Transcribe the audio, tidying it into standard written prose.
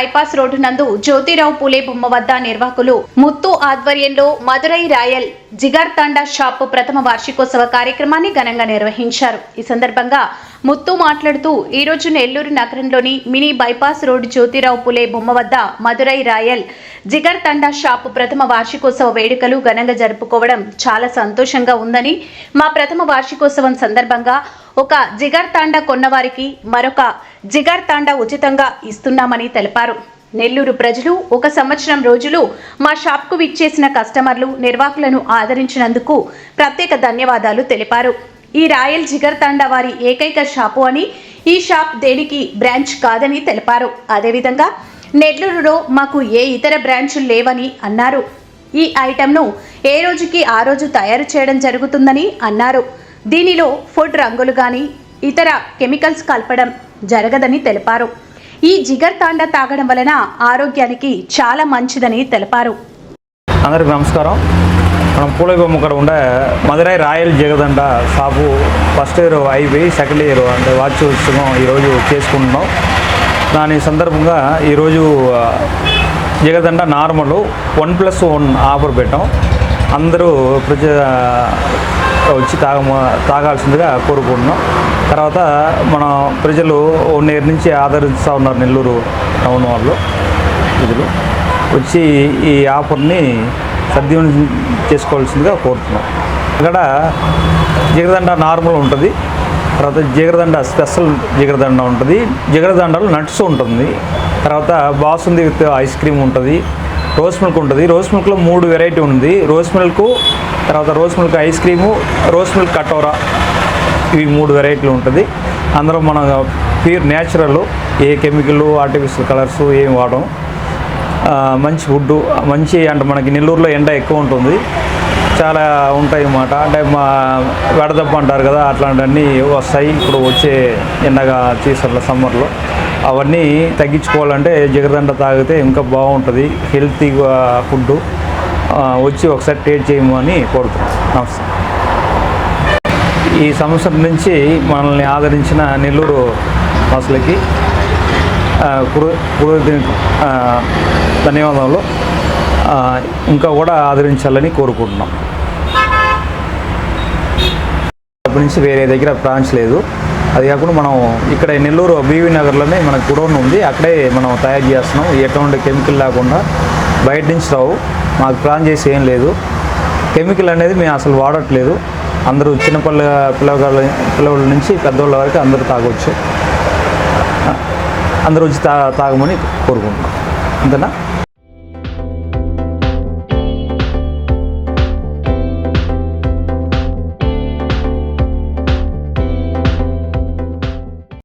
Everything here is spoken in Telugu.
బైపాస్ రోడ్డు నందు జ్యోతిరావు పూలే బొమ్మ వద్ద నిర్వాహకులు ముత్తు ఆధ్వర్యంలో మదురై రాయల్ జిగర్ తాండా షాప్ ప్రథమ వార్షికోత్సవ కార్యక్రమాన్ని ఘనంగా నిర్వహించారు. ఈ సందర్భంగా ముత్తు మాట్లాడుతూ ఈ రోజు నెల్లూరు నగరంలోని mini bypass road Jyotirao Phule బొమ్మ వద్ద మదురై రాయల్ జిగర్ తాండా షాప్ ప్రథమ వార్షికోత్సవ వేడుకలు ఘనంగా జరుపుకోవడం చాలా సంతోషంగా ఉందని, మా ప్రథమ వార్షికోత్సవం సందర్భంగా ఒక జిగర్ తాండా కొన్నవారికి మరొక జిగర్ తాండా ఉచితంగా ఇస్తున్నామని తెలిపారు. నెల్లూరు ప్రజలు 1 సంవత్సరం రోజులు మా షాప్కు విచ్చేసిన కస్టమర్లు నిర్వాహకులను ఆదరించినందుకు ప్రత్యేక ధన్యవాదాలు తెలిపారు. ఈ రాయల్ జిగర్ తాండా వారి ఏకైక షాపు అని, ఈ షాప్ దేనికి బ్రాంచ్ కాదని తెలిపారు. అదేవిధంగా నెల్లూరులో మాకు ఏ ఇతర బ్రాంచులు లేవని అన్నారు. ఈ ఐటెంను ఏ రోజుకి ఆ రోజు తయారు చేయడం జరుగుతుందని అన్నారు. దీనిలో ఫుడ్ రంగులు కానీ ఇతర కెమికల్స్ కలపడం జరగదని తెలిపారు. ఈ జిగర్ తాండా తాగడం వలన ఆరోగ్యానికి చాలా మంచిదని తెలిపారు. అందరికీ నమస్కారం. మనం పూలే బొమ్మ ఇక్కడ ఉండే Madurai royal Jigar shop first year అయిపోయి సెకండ్ ఇయర్ అంటే వార్షికోత్సవం ఈరోజు చేసుకుంటున్నాం. దాని సందర్భంగా ఈరోజు జిగర్ తాండా నార్మల్ 1+1 ఆఫర్ పెట్టాం. అందరూ వచ్చి తాగాల్సిందిగా కోరుకుంటున్నాం. తర్వాత మన ప్రజలు 1 ఇయర్ నుంచి ఆదరిస్తూ ఉన్నారు. నెల్లూరు టౌన్ వాళ్ళు ప్రజలు వచ్చి ఈ ఆఫర్ని సద్వినియోగం చేసుకోవాల్సిందిగా కోరుతున్నాం. ఇక్కడ జిగర్ తాండా నార్మల్ ఉంటుంది, తర్వాత jigarthanda special jigarthanda ఉంటుంది, జిగర్ తాండాలో నట్స్ ఉంటుంది, తర్వాత బాసుంది విత్ ఐస్ క్రీమ్ ఉంటుంది, రోస్ మిల్క్ ఉంటుంది. రోస్ మిల్క్లో 3 వెరైటీ ఉంది. రోస్ మిల్క్, తర్వాత rose milk ice cream, rose milk కటోరా, ఇవి 3 వెరైటీలు ఉంటుంది. అందులో మనం ప్యూర్ న్యాచురల్, ఏ కెమికల్ ఆర్టిఫిషియల్ కలర్స్ ఏమి వాడడం. మంచి ఫుడ్డు, మంచి అంటే మనకి నెల్లూరులో ఎండ ఎక్కువ ఉంటుంది, చాలా ఉంటాయి అన్నమాట. అంటే మా వడదెబ్బ అంటారు కదా, అట్లాంటివన్నీ వస్తాయి ఇప్పుడు వచ్చే ఎండగా సీజన్లో సమ్మర్లో. అవన్నీ తగ్గించుకోవాలంటే జిగర్ తాండా తాగితే ఇంకా బాగుంటుంది, హెల్తీ ఫుడ్డు. వచ్చి ఒకసారి టేస్ట్ చేయమని కోరుతున్నాం. నమస్తే. ఈ సంవత్సరం నుంచి మనల్ని ఆదరించిన నెల్లూరు వాసులకి ధన్యవాదాలు. ఇంకా కూడా ఆదరించాలని కోరుకుంటున్నాం. అప్పటి నుంచి వేరే దగ్గర బ్రాంచ్ లేదు. అది కాకుండా మనం ఇక్కడ నెల్లూరు బీవీ నగర్లోనే మనకు గుడౌన్ ఉంది, అక్కడే మనం తయారు చేస్తున్నాం. ఎటువంటి కెమికల్ లేకుండా బయట నుంచి రావు. మాకు ప్లాన్ చేసి ఏం లేదు. కెమికల్ అనేది మేము అసలు వాడట్లేదు. అందరూ పిల్లవాళ్ళ నుంచి పెద్దవాళ్ళ వరకు అందరూ తాగొచ్చు. అందరూ వచ్చి తాగమని కోరుకుంటున్నాం. అంతేనా?